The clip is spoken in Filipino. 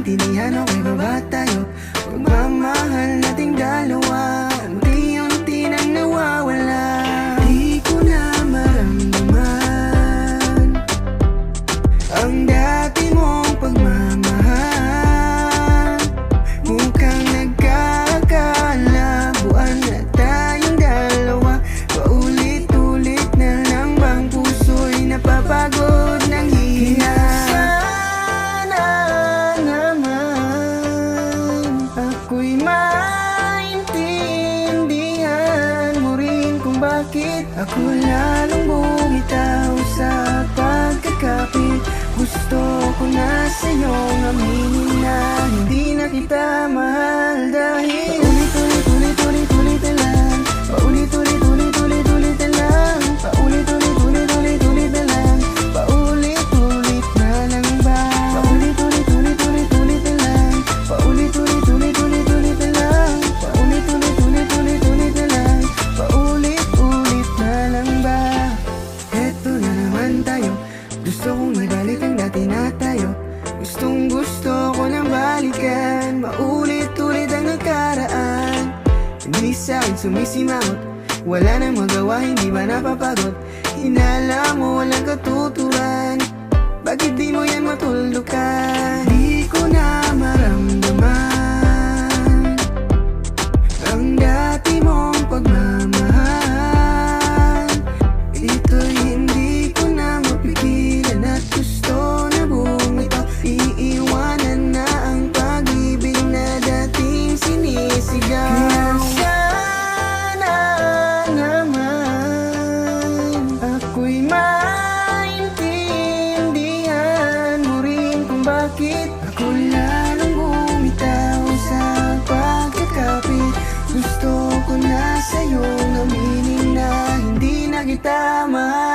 maintindihan, okay ba ba tayo? Pagmamahal nating dalawa, unti-unti nang nawawala. Di ko na maramdaman ang dati mong pagmamahal. Mukhang nagkakala, buwan na tayong dalawa. Paulit-ulit na lang bang puso'y napapagod ng hina? Sana naman ako'y maintindihan mo rin kung bakit ako lalong bumitaw sa pagkakapit. Gusto ko na sa'yong aminin na hindi na kita mahal dahil paulit-ulit na lang, paulit-ulit na lang, paulit-ulit na lang, paulit-ulit na lang ba? Paulit-ulit na lang, paulit-ulit na lang, paulit-ulit na lang, paulit-ulit na lang ba? Eto na naman tayo, gusto kong ibalik ang dati na tayo. Gustong gusto ko nang balikan, maulit-ulit ang nakaraan. Hindi sa'kin sumisimangot, wala nang magawa, hindi ba napapagod? Hinala mo walang katuturan, bakit di mo yan matuldukan? Di ko na maramdaman ang dati mong pagmamahal. Ito'y hindi ko na mapigilan at gusto na bumitaw. Iiwanan na ang pag-ibig na dating sinisigaw. Kaya sana naman ako'y maintindihan mo rin kung bakit ako lalong bumitaw sa pagkakapit. Gusto ko na sa'yong aminin na hindi na kita mahal.